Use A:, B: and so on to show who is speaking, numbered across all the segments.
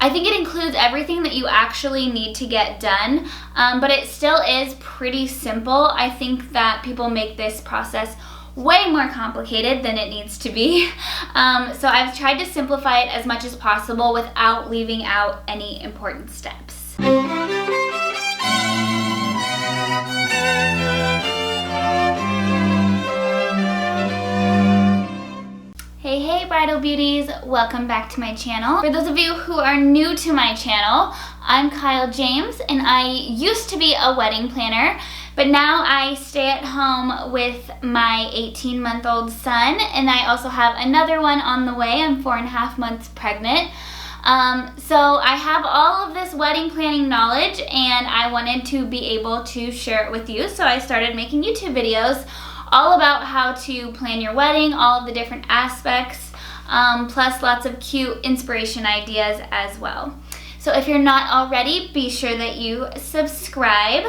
A: I think it includes everything that you actually need to get done, but it still is pretty simple. I think that people make this process way more complicated than it needs to be. So I've tried to simplify it as much as possible without leaving out any important steps. Hey bridal beauties, welcome back to my channel. For those of you who are new to my channel, I'm Kyle James and I used to be a wedding planner, but now I stay at home with my 18-month-old son, and I also have another one on the way. I'm 4.5 months pregnant. So I have all of this wedding planning knowledge and I wanted to be able to share it with you, so I started making YouTube videos all about how to plan your wedding, all of the different aspects, plus lots of cute inspiration ideas as well. So if you're not already, be sure that you subscribe.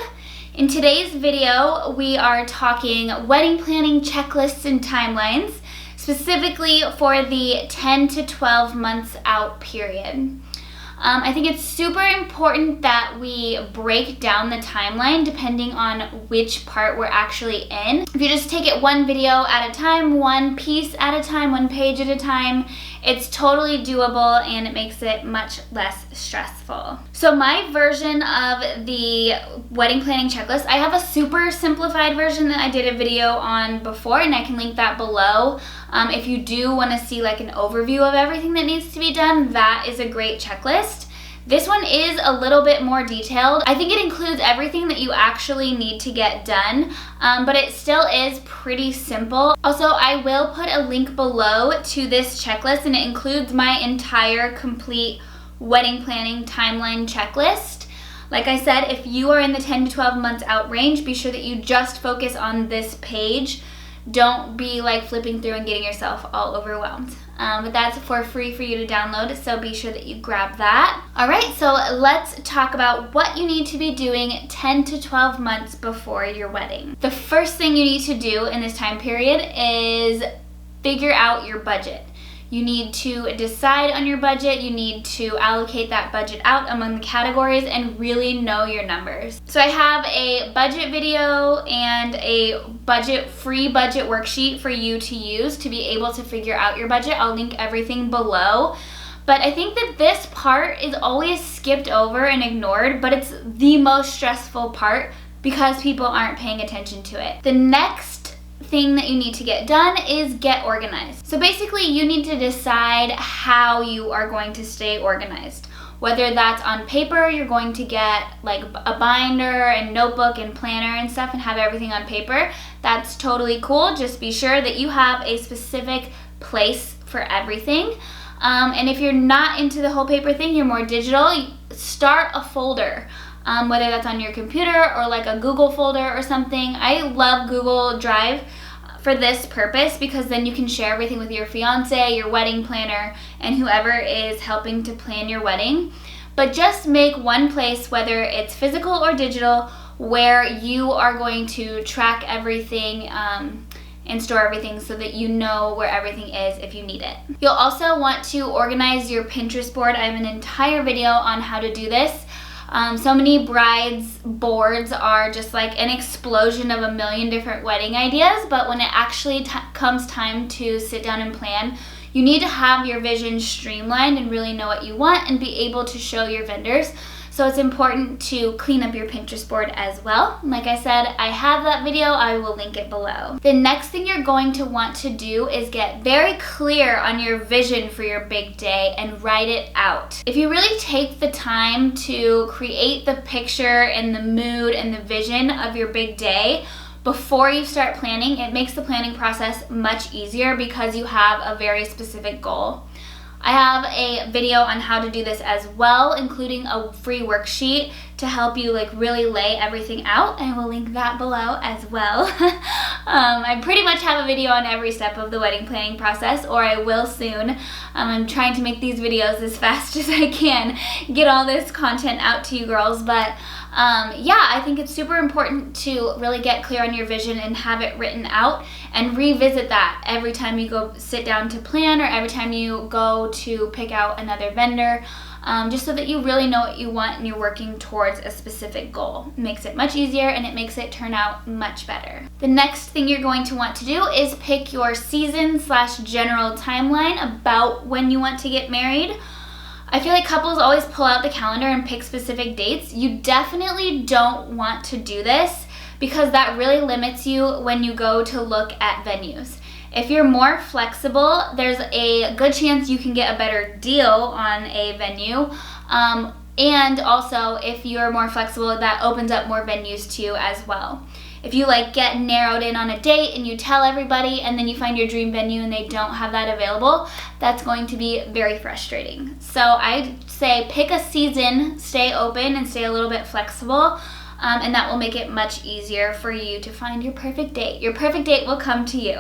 A: In today's video, we are talking wedding planning checklists and timelines, specifically for the 10 to 12 months out period. I think it's super important that we break down the timeline depending on which part we're actually in. If you just take it one video at a time, one piece at a time, one page at a time, it's totally doable and it makes it much less stressful. So my version of the wedding planning checklist, I have a super simplified version that I did a video on before, and I can link that below. If you do want to see like an overview of everything that needs to be done, that is a great checklist. This one is a little bit more detailed. I think it includes everything that you actually need to get done, but it still is pretty simple. Also, I will put a link below to this checklist, and it includes my entire complete wedding planning timeline checklist. Like I said, if you are in the 10 to 12 months out range, be sure that you just focus on this page. Don't be like flipping through and getting yourself all overwhelmed. But that's for free for you to download, so be sure that you grab that. All right, so let's talk about what you need to be doing 10 to 12 months before your wedding. The first thing you need to do in this time period is figure out your budget. You need to decide on your budget, you need to allocate that budget out among the categories and really know your numbers. So I have a budget video and a free budget worksheet for you to use to be able to figure out your budget. I'll link everything below. But I think that this part is always skipped over and ignored, but it's the most stressful part because people aren't paying attention to it. The next thing that you need to get done is get organized. So basically you need to decide how you are going to stay organized. Whether that's on paper, you're going to get like a binder and notebook and planner and stuff and have everything on paper. That's totally cool. Just be sure that you have a specific place for everything. And if you're not into the whole paper thing, you're more digital, start a folder. Whether that's on your computer or like a Google folder or something. I love Google Drive for this purpose because then you can share everything with your fiance, your wedding planner, and whoever is helping to plan your wedding. But just make one place, whether it's physical or digital, where you are going to track everything and store everything so that you know where everything is if you need it. You'll also want to organize your Pinterest board. I have an entire video on how to do this. So many brides' boards are just like an explosion of a million different wedding ideas, but when it actually comes time to sit down and plan, you need to have your vision streamlined and really know what you want and be able to show your vendors. So it's important to clean up your Pinterest board as well. Like I said, I have that video, I will link it below. The next thing you're going to want to do is get very clear on your vision for your big day and write it out. If you really take the time to create the picture and the mood and the vision of your big day before you start planning, it makes the planning process much easier because you have a very specific goal. I have a video on how to do this as well, including a free worksheet to help you like really lay everything out. I will link that below as well. I pretty much have a video on every step of the wedding planning process, or I will soon. I'm trying to make these videos as fast as I can, get all this content out to you girls, but yeah, I think it's super important to really get clear on your vision and have it written out and revisit that every time you go sit down to plan or every time you go to pick out another vendor. just so that you really know what you want and you're working towards a specific goal. It makes it much easier and it makes it turn out much better. The next thing you're going to want to do is pick your season/general timeline about when you want to get married. I feel like couples always pull out the calendar and pick specific dates. You definitely don't want to do this because that really limits you when you go to look at venues. If you're more flexible, there's a good chance you can get a better deal on a venue. And also, if you're more flexible, that opens up more venues to you as well. If you get narrowed in on a date and you tell everybody and then you find your dream venue and they don't have that available, that's going to be very frustrating. So I'd say pick a season, stay open and stay a little bit flexible, and that will make it much easier for you to find your perfect date. Your perfect date will come to you.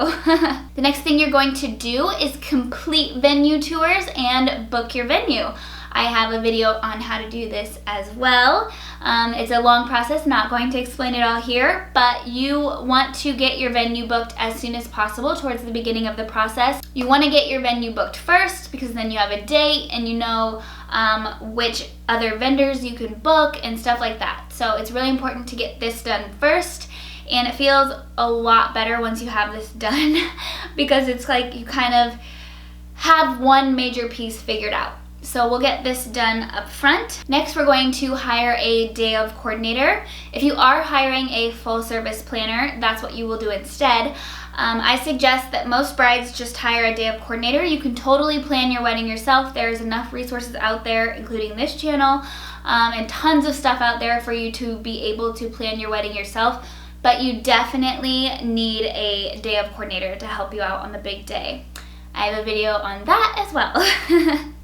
A: The next thing you're going to do is complete venue tours and book your venue. I have a video on how to do this as well. It's a long process, not going to explain it all here, but you want to get your venue booked as soon as possible towards the beginning of the process. You want to get your venue booked first because then you have a date and you know which other vendors you can book and stuff like that. So it's really important to get this done first, and it feels a lot better once you have this done because it's like you kind of have one major piece figured out. So we'll get this done up front. Next, we're going to hire a day of coordinator. If you are hiring a full service planner, that's what you will do instead. I suggest that most brides just hire a day of coordinator. You can totally plan your wedding yourself. There's enough resources out there, including this channel, and tons of stuff out there for you to be able to plan your wedding yourself. But you definitely need a day of coordinator to help you out on the big day. I have a video on that as well.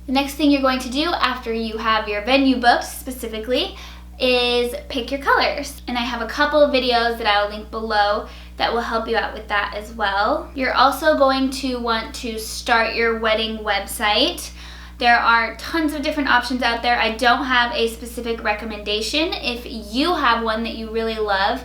A: The next thing you're going to do after you have your venue booked specifically is pick your colors. And I have a couple of videos that I will link below that will help you out with that as well. You're also going to want to start your wedding website. There are tons of different options out there. I don't have a specific recommendation. If you have one that you really love,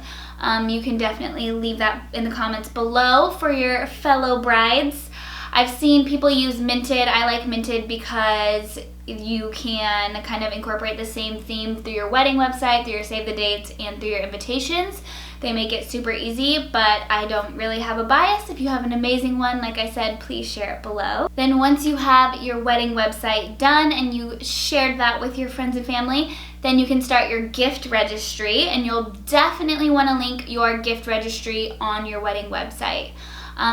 A: you can definitely leave that in the comments below for your fellow brides. I've seen people use Minted. I like Minted because you can kind of incorporate the same theme through your wedding website, through your save the dates, and through your invitations. They make it super easy, but I don't really have a bias. If you have an amazing one, like I said, please share it below. Then once you have your wedding website done and you shared that with your friends and family, then you can start your gift registry, and you'll definitely want to link your gift registry on your wedding website.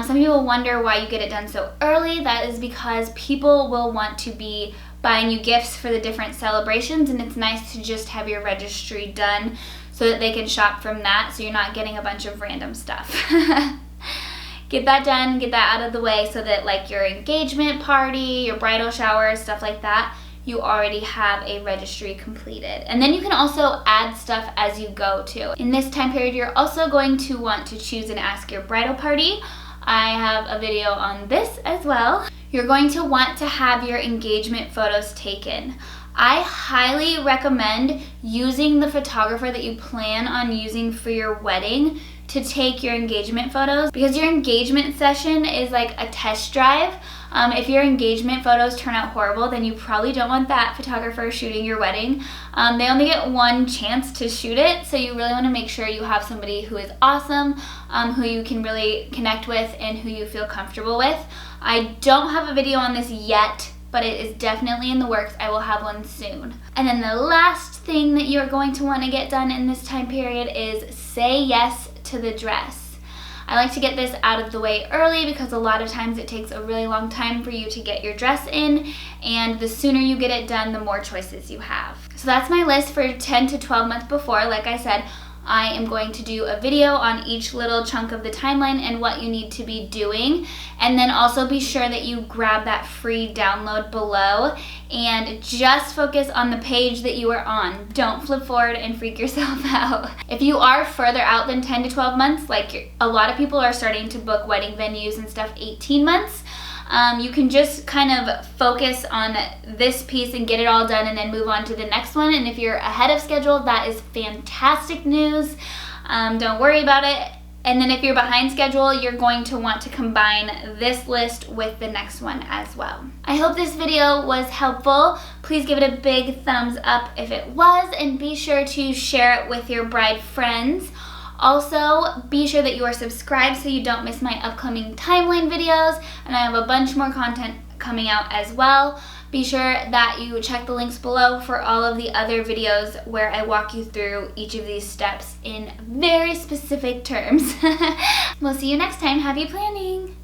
A: Some people wonder why you get it done so early. That is because people will want to be buying you gifts for the different celebrations, and it's nice to just have your registry done so that they can shop from that, so you're not getting a bunch of random stuff. Get that done, get that out of the way so that your engagement party, your bridal shower, stuff like that, you already have a registry completed. And then you can also add stuff as you go too. In this time period, you're also going to want to choose and ask your bridal party. I have a video on this as well. You're going to want to have your engagement photos taken. I highly recommend using the photographer that you plan on using for your wedding to take your engagement photos, because your engagement session is like a test drive. If your engagement photos turn out horrible, then you probably don't want that photographer shooting your wedding. They only get one chance to shoot it, so you really want to make sure you have somebody who is awesome, who you can really connect with and who you feel comfortable with. I don't have a video on this yet, but it is definitely in the works. I will have one soon. And then the last thing that you're going to want to get done in this time period is say yes to the dress. I like to get this out of the way early because a lot of times it takes a really long time for you to get your dress in, and the sooner you get it done, the more choices you have. So that's my list for 10 to 12 months before. Like I said, I am going to do a video on each little chunk of the timeline and what you need to be doing. And then also be sure that you grab that free download below and just focus on the page that you are on. Don't flip forward and freak yourself out. If you are further out than 10 to 12 months, like a lot of people are starting to book wedding venues and stuff 18 months, you can just kind of focus on this piece and get it all done and then move on to the next one. And if you're ahead of schedule, that is fantastic news. Don't worry about it. And then if you're behind schedule, you're going to want to combine this list with the next one as well. I hope this video was helpful. Please give it a big thumbs up if it was, and be sure to share it with your bride friends. Also, be sure that you are subscribed so you don't miss my upcoming timeline videos, and I have a bunch more content coming out as well. Be sure that you check the links below for all of the other videos where I walk you through each of these steps in very specific terms. We'll see you next time. Happy planning!